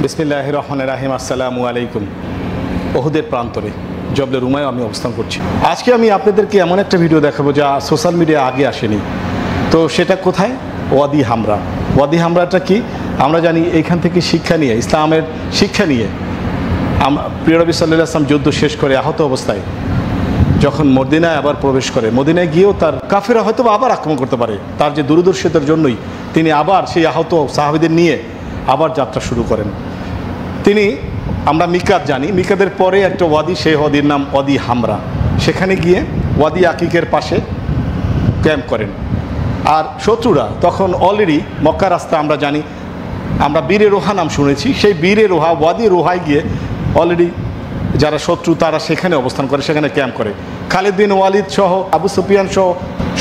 বিসমিল্লাহির রহমানির রহিম। আসসালামু আলাইকুম। ওহুদের প্রান্তরে জবলে রুমায় আমি অবস্থান করছি। আজকে আমি আপনাদেরকে এমন একটা ভিডিও দেখাবো যা সোশ্যাল মিডিয়া আগে আসেনি। তো সেটা কোথায়? ওয়াদি হামরা। ওয়াদি হামরাটা কি? আমরা জানি এইখান থেকে শিক্ষা নিয়ে, ইসলামের শিক্ষা নিয়ে প্রিয় নবী সাল্লাল্লাহু আলাইহি ওয়াসাল্লাম যুদ্ধ শেষ করে আহত অবস্থায় যখন মদিনায় আবার প্রবেশ করে, মদিনায় গিয়েও তার কাফেররা হয়তো আবার আক্রমণ করতে পারে, তার যে দূরদর্শিতার জন্যই তিনি আবার সেই আহত সাহাবীদের নিয়ে আবার যাত্রা শুরু করেন। তিনি, আমরা মিকাত জানি, মিকাতের পরে একটা ওয়াদি, সেই ওয়াদির নাম ওয়াদি হামরা। সেখানে গিয়ে ওয়াদি আকিকের পাশে ক্যাম্প করেন। আর শত্রুরা তখন অলরেডি মক্কা রাস্তা আমরা জানি, আমরা বীরে রোহা নাম শুনেছি, সেই বীরে রোহা ওয়াদি রোহায় গিয়ে অলরেডি যারা শত্রু তারা সেখানে অবস্থান করে, সেখানে ক্যাম্প করে। খালিদ বিন ওয়ালিদ সহ, আবু সুফিয়ান সহ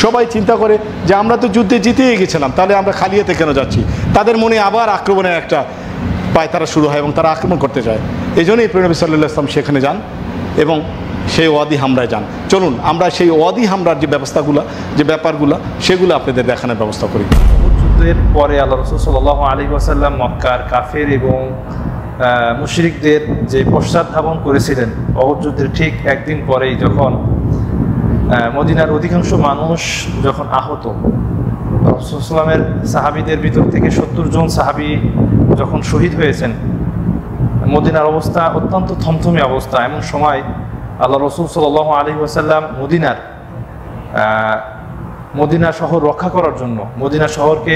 সবাই চিন্তা করে যে আমরা তো যুদ্ধে জিতেই গেছিলাম, তাহলে আমরা খালিয়াতে কেন যাচ্ছি? তাদের মনে আবার আক্রমণের একটা পায়তারা শুরু হয় এবং তারা আক্রমণ করতে যায়। এই জন্যই প্রিয় নবী সাল্লাল্লাহু আলাইহি ওয়াসাল্লাম সেখানে যান এবং সেই ওয়াদি হামরায় যান। চলুন আমরা সেই ওয়াদি হামরার যে ব্যবস্থাগুলো, যে ব্যাপারগুলো, সেগুলো আপনাদের দেখানোর ব্যবস্থা করি। যুদ্ধের পরে আল্লাহ রাসূল সাল্লাল্লাহু আলাইহি ওয়াসাল্লাম মক্কার কাফের এবং মুশরিকদের যে পশ্চাৎধাবন করেছিলেন, উহুদ যুদ্ধের ঠিক একদিন পরেই যখন মদিনার অধিকাংশ মানুষ যখন আহত, রাসূল সাল্লামের সাহাবীদের ভিতর থেকে ৭০ জন সাহাবী যখন শহীদ হয়েছেন, মদিনার অবস্থা অত্যন্ত থমথমে অবস্থা। এমন সময় আল্লাহ রাসূল সাল্লাল্লাহু আলাইহি ওয়াসাল্লাম মদিনা শহর রক্ষা করার জন্য, মদিনা শহরকে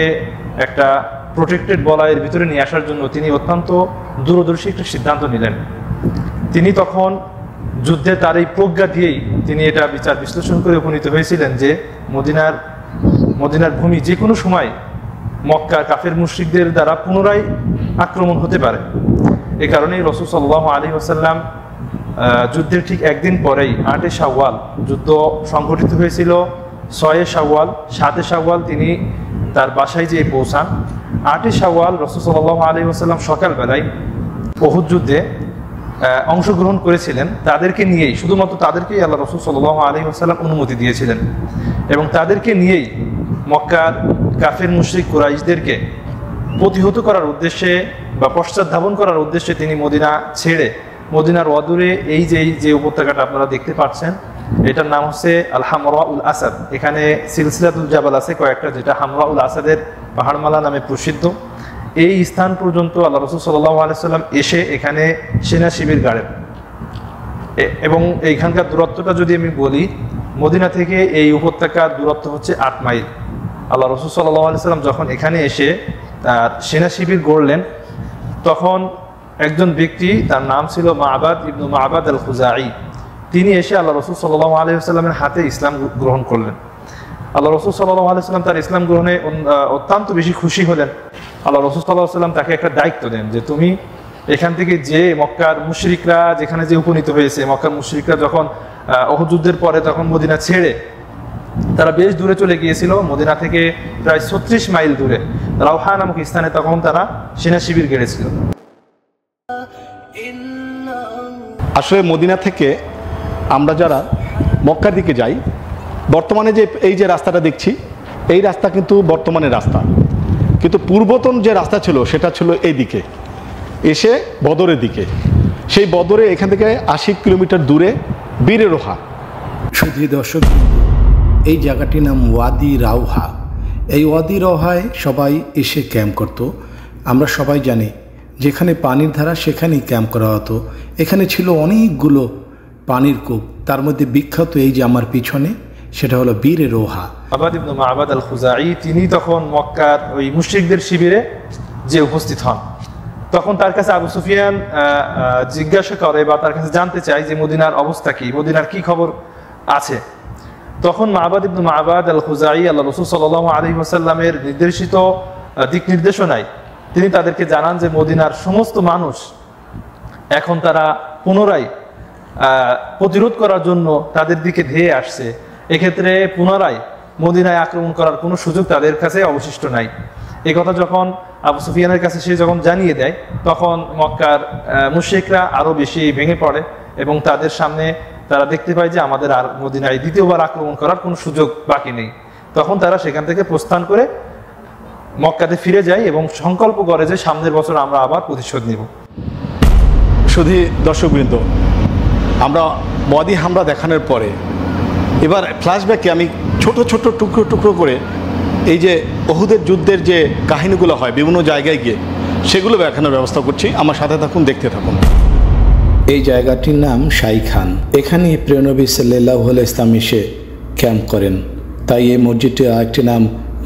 একটা প্রোটেক্টেড বলয়ের ভিতরে নিয়ে আসার জন্য তিনি অত্যন্ত দূরদর্শী একটা সিদ্ধান্ত নিলেন। তিনি তখন যুদ্ধে তার এই প্রজ্ঞা দিয়েই তিনি এটা বিচার বিশ্লেষণ করে উপনীত হয়েছিলেন যে মদিনার ভূমি যে কোনো সময় মক্কা কাফের মুশরিকদের দ্বারা পুনরায় আক্রমণ হতে পারে। এ কারণেই রাসূল সাল্লাল্লাহু আলাইহি ওয়াসাল্লাম যুদ্ধের ঠিক একদিন পরেই ৮ শাওয়াল যুদ্ধ সংঘটিত হয়েছিল। ৬ শাওয়াল, ৭ শাওয়াল তিনি তার বাসায় যেয়ে পৌঁছান। ৮ শাওয়াল রাসূল সাল্লাল্লাহু আলাইহি ওয়াসাল্লাম সকালবেলায় উহুদ যুদ্ধে অংশগ্রহণ করেছিলেন তাদেরকে নিয়েই, শুধুমাত্র তাদেরকেই আল্লাহ রাসূল সাল্লাল্লাহু আলাইহি ওয়াসাল্লাম অনুমতি দিয়েছিলেন এবং তাদেরকে নিয়েই মক্কার কাফের মুশরিক কুরাইশদেরকে প্রতিহত করার উদ্দেশ্যে বা পশ্চাৎধাবন করার উদ্দেশ্যে তিনি মদিনা ছেড়ে মদিনার অদূরে এই যে উপত্যকাটা আপনারা দেখতে পাচ্ছেন, এটার নাম হচ্ছে আল হামরাউল আসাদ। এখানে সিলসিলাতুল জাবাল আছে কয়েকটা, যেটা হামরাউল আসাদের পাহাড়মালা নামে প্রসিদ্ধ। এই স্থান পর্যন্ত আল্লাহ রাসূল সাল্লাল্লাহু আলাইহি ওয়াসাল্লাম এসে এখানে সেনা শিবির গাড়েন এবং এইখানকার দূরত্বটা যদি আমি বলি, মদিনা থেকে এই উপত্যকার দূরত্ব হচ্ছে ৮ মাইল। আল্লাহ রাসূল সাল্লাল্লাহু আলাইহি ওয়াসাল্লাম যখন এখানে এসে তার সেনা শিবির গড়লেন, তখন একজন ব্যক্তি, তার নাম ছিল মা'বাদ ইবনু মা'বাদ আল খুজাই, তিনি এসে আল্লাহ রাসূল সাল্লাল্লাহু আলাইহি ওয়াসাল্লামের হাতে ইসলাম গ্রহণ করলেন। আল্লাহ রাসূল সাল্লাল্লাহু আলাইহি ওয়াসাল্লাম তার ইসলাম গ্রহণে অত্যন্ত বেশি খুশি হলেন। আল্লাহ রাসূল সাল্লাল্লাহু আলাইহি ওয়াসাল্লাম তাকে একটা দায়িত্ব দেন যে তুমি এখান থেকে যে মক্কার মুশরিকরা যেখানে যে উপনীত হয়েছে, মক্কার মুশরিকরা যখন উহুদ যুদ্ধের পরে তখন মদিনা ছেড়ে তারা বেশ দূরে চলে গিয়েছিল, মদিনা থেকে প্রায় ৩৬ মাইল দূরে রাওহা নামক স্থানে তখন তারা সেনা শিবির গেড়েছিল। আসলে মদিনা থেকে আমরা যারা মক্কার দিকে যাই, বর্তমানে যে এই যে রাস্তাটা দেখছি, এই রাস্তা কিন্তু বর্তমানে রাস্তা, কিন্তু পূর্বতন যে রাস্তা ছিল সেটা ছিল এই দিকে এসে বদরের দিকে। সেই বদরে এখান থেকে ৮০ কিলোমিটার দূরে বীরে রোহা। শুধু দর্শক, এই জায়গাটির নাম ওয়াদি রাওহা। এই ওয়াদি রওহায় সবাই এসে ক্যাম্প করত। আমরা সবাই জানি যেখানে পানির ধারা সেখানেই ক্যাম্প করা হতো। এখানে ছিল অনেকগুলো পানির কূপ, তার মধ্যে বিখ্যাত এই যে আমার পিছনে, সেটা হলো বীরে রোহা। মা'বাদ ইবনু মা'বাদ আল খুজাই তিনি তখন মক্কার ওই মুশরিকদের শিবিরে যে উপস্থিত হন, তখন তার কাছে আবু সুফিয়ান জিজ্ঞাসা করে বা তার কাছে জানতে চায় যে মদিনার অবস্থা কি, মদিনার কি খবর আছে। তখন মা'বাদ ইবনু মা'বাদ আল খুজাই আল্লাহ রাসূল সাল্লাল্লাহু আলাইহি ওয়াসাল্লামের নির্দেশিত দিক নির্দেশনায় তিনি তাদেরকে জানান যে মদিনার সমস্ত মানুষ এখন তারা পুনরায় প্রতিরোধ করার জন্য তাদের দিকে ধেয়ে আসছে। এক্ষেত্রে পুনরায় মদিনায় আক্রমণ করার কোনো সুযোগ তাদের কাছে অবশিষ্ট নাই। এই কথা যখন আবু সুফিয়ানের কাছে সে যখন জানিয়ে দেয়, তখন মক্কার মুশরিকরা আরো বেশি ভেঙে পড়ে এবং তাদের সামনে তারা দেখতে পায় যে আমাদের আর মদিনায় দ্বিতীয়বার আক্রমণ করার কোনো সুযোগ বাকি নেই। তখন তারা সেখান থেকে প্রস্থান করে মক্কাতে ফিরে যায় এবং সংকল্প করে যে সামনের বছর আমরা আবার প্রতিশোধ নিব। শুধু দর্শকবৃন্দ, আমরা ওয়াদি হামরা দেখানোর পরে এবার ফ্ল্যাশব্যাকে আমি ছোট ছোট টুকরো টুকরো করে এই যে উহুদের যুদ্ধের যে কাহিনীগুলো হয় বিভিন্ন জায়গায় গিয়ে সেগুলো দেখানোর ব্যবস্থা করছি। আমার সাথে থাকুন, দেখতে থাকুন। এই জায়গাটির নাম শাইখান। এখানে প্রিয়নবী সাল্লাল্লাহু আলাইহি ইসলাম এসে ক্যাম্প করেন, তাই এই মসজিদটির আরেকটি নাম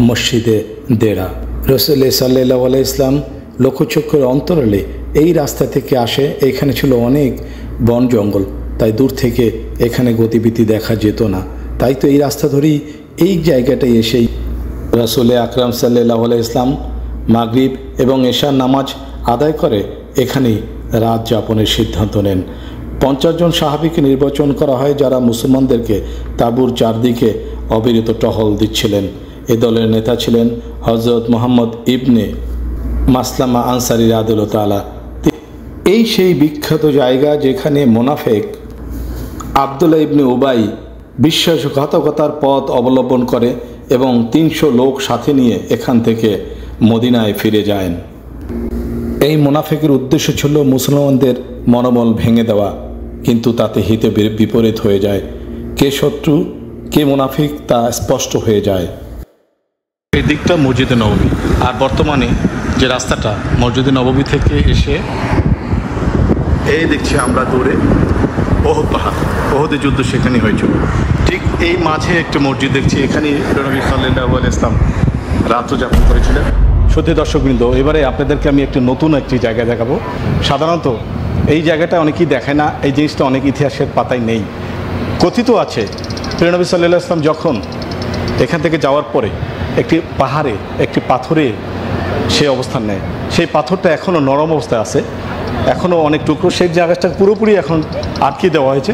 মসজিদে দেরা। রাসূল সাল্লাল্লাহু আলাইহি ইসলাম লক্ষ্যচক্রের অন্তরালে এই রাস্তা থেকে আসে। এখানে ছিল অনেক বন জঙ্গল, তাই দূর থেকে এখানে গতিবিধি দেখা যেত না। তাই তো এই রাস্তা ধরেই এই জায়গাটায় এসেই রাসূল আকরাম সাল্লাল্লাহু আলাইহি ইসলাম মাগরিব এবং এশার নামাজ আদায় করে এখানেই রাত যাপনের সিদ্ধান্ত নেন। 50 জন সাহাবীকে নির্বাচন করা হয়, যারা মুসলমানদেরকে তাঁবুর চারদিকে অবিরত টহল দিচ্ছিলেন। এ দলের নেতা ছিলেন হযরত মুহাম্মদ ইবনে মাসলামা আনসারী রাদিয়াল্লাহু তাআলা। এই সেই বিখ্যাত জায়গা যেখানে মুনাফিক আব্দুল্লাহ ইবনে উবাই বিশ্বাসঘাতকতার পথ অবলম্বন করে এবং 300 লোক সাথে নিয়ে এখান থেকে মদিনায় ফিরে যায়। এই মুনাফিকের উদ্দেশ্য ছিল মুসলমানদের মনোবল ভেঙে দেওয়া, কিন্তু তাতে হিতে বিপরীত হয়ে যায়। কে শত্রু কে মুনাফিক তা স্পষ্ট হয়ে যায়। এই দিকটা মসজিদে নববী, আর বর্তমানে যে রাস্তাটা মসজিদে নববী থেকে এসে এই দেখছি আমরা দূরে ওহুদ পাহাড়, ওহুদের যুদ্ধ সেখানেই হয়েছিল। ঠিক এই মাঝে একটি মসজিদ দেখছি, এখানেই নবী সাল্লাল্লাহু আলাইহি ওয়াসাল্লাম রাত্র যাপন করেছিলেন। সত্যি দর্শকবৃন্দ, এবারে আপনাদেরকে আমি একটি নতুন একটি জায়গা দেখাবো। সাধারণত এই জায়গাটা অনেকেই দেখে না, এই জিনিসটা অনেক ইতিহাসের পাতায় নেই। কথিত আছে নবী সাল্লাল্লাহু আলাইহি ওয়াসাল্লাম যখন এখান থেকে যাওয়ার পরে একটি পাহাড়ে একটি পাথরে সে অবস্থান নেয়। সেই পাথরটা এখনও নরম অবস্থায় আছে, এখনও অনেক টুকরো। সেই জায়গাটা পুরোপুরি এখন আটকে দেওয়া হয়েছে।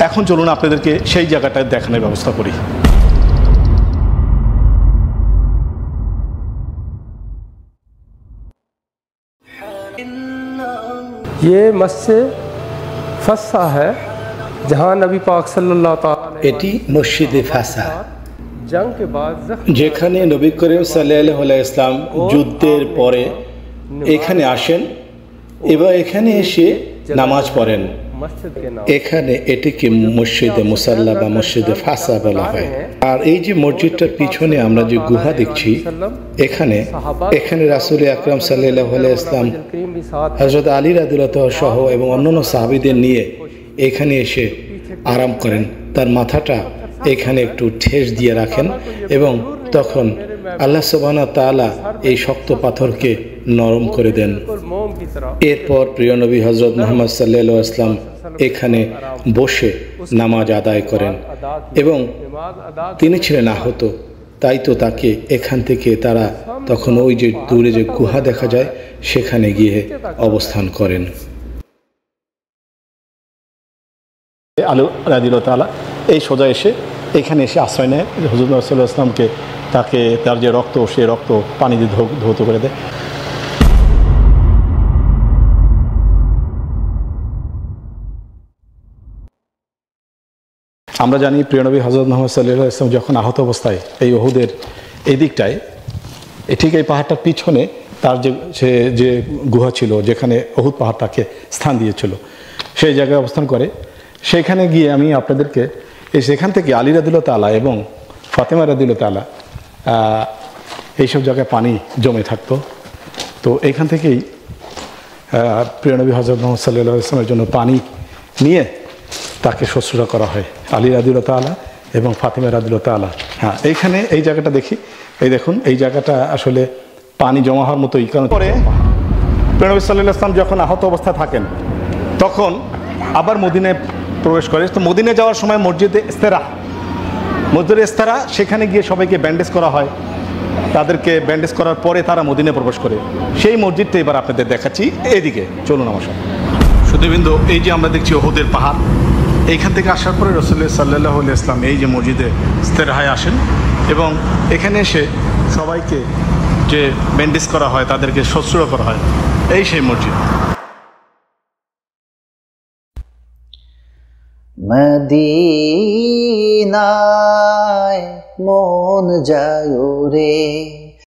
এখন চলুন আপনাদেরকে সেই জায়গাটায় দেখানোর ব্যবস্থা করি। ये मस्जिद फस्सा है जहाँ नबी पाक सल्लल्लाहु अलैहि এটি মসজিদে ফাসা, जंग के बाद যেখানে নবী করিম সাল্লাল্লাহু আলাইহি ইসলাম যুদ্ধের পরে এখানে আসেন এবং এখানে এসে নামাজ পড়েন। मस्जिद के नाम এখানে এটিকে মসজিদে মুসাল্লা বা মসজিদে ফাসা বলা হয়। আর এই যে মসজিদটার পিছনে আমরা যে গুহা দেখছি, এখানে রাসূল আকরাম সাল্লাল্লাহু আলাইহি ইসলাম करीम भी साथ হযরত আলী রাদিয়াল্লাহু তাআলা সহ এবং অন্যান্য সাহাবীদের নিয়ে এখানে এসে আরাম করেন। তার মাথাটা এখানে একটু ঠেস দিয়ে রাখেন এবং তখন আল্লাহ সুবহানাহু ওয়া তাআলা এই শক্ত পাথরকে নরম করে দেন। बिल्कुल मोम की तरह এরপর প্রিয় নবী হযরত মুহাম্মদ সাল্লাল্লাহু আলাইহি ওয়াসাল্লাম এখানে বসে নামাজ আদায় করেন এবং नमाज अदा তিনি ছিলেন আহত, তাই তো তাকে এখান থেকে তারা তখন ওই যে দূরে যে গুহা দেখা যায় সেখানে গিয়ে অবস্থান করেন। আলী রাদিয়াল্লাহু তাআলা এই সোজা এসে এখানে এসে আশ্রয় নেয়। হুজুর সাল্লাল্লাহু আলাইহি ওয়াসাল্লামকে তাকে তার যে রক্ত, সে রক্ত পানি দিয়ে ধৌত করে দেয়। আমরা জানি প্রিয়নবী হযরত মুহাম্মদ সাল্লাল্লাহু আলাইহি ওয়াসাল্লাম যখন আহত অবস্থায় এই উহুদের এই দিকটায়, ঠিক এই পাহাড়টার পিছনে তার যে গুহা ছিল, যেখানে উহুদ পাহাড় তাকে স্থান দিয়েছিল, সেই জায়গায় অবস্থান করে। সেইখানে গিয়ে আমি আপনাদেরকে সেখান থেকে আলী রাদিয়াল্লাহু তাআলা এবং ফাতেমা রাদিয়াল্লাহু তাআলা এইসব জায়গায় পানি জমে থাকতো। তো এইখান থেকেই প্রিয়নবী হযরত মুহাম্মদ সাল্লাল্লাহু আলাইহি ওয়াসাল্লামের জন্য পানি নিয়ে তাকে শুশ্রূষা করা হয়, আলী রাদিয়াল্লাহু তাআলা এবং ফাতেমা রাদিয়াল্লাহু তাআলা। হ্যাঁ, এইখানে এই জায়গাটা দেখি, এই দেখুন এই জায়গাটা আসলে পানি জমা হওয়ার মতোই। কারণ পরে প্রিয়নবী সাল্লাল্লাহু আলাইহি ওয়াসাল্লাম যখন আহত অবস্থায় থাকেন তখন আবার মদিনায় প্রবেশ করে। তো মদিনায় যাওয়ার সময় মসজিদে ইস্তেরা, সেখানে গিয়ে সবাইকে ব্যান্ডেজ করা হয়। তাদেরকে ব্যান্ডেজ করার পরে তারা মদিনায় প্রবেশ করে। সেই মসজিদটা এবার আপনাদের দেখাচ্ছি, এদিকে চলুন আমার সাথে। সুধীবৃন্দ, এই যে আমরা দেখছি উহুদের পাহাড়, এইখান থেকে আসার পরে রাসূলুল্লাহ সাল্লাল্লাহু আলাইহি ওয়াসাল্লাম এই যে মসজিদে ইস্তেরাহায় আসেন এবং এখানে এসে সবাইকে যে ব্যান্ডেজ করা হয়, তাদেরকে শুশ্রূষা করা হয়, এই সেই মসজিদ। মদিনায় মন যায় রে।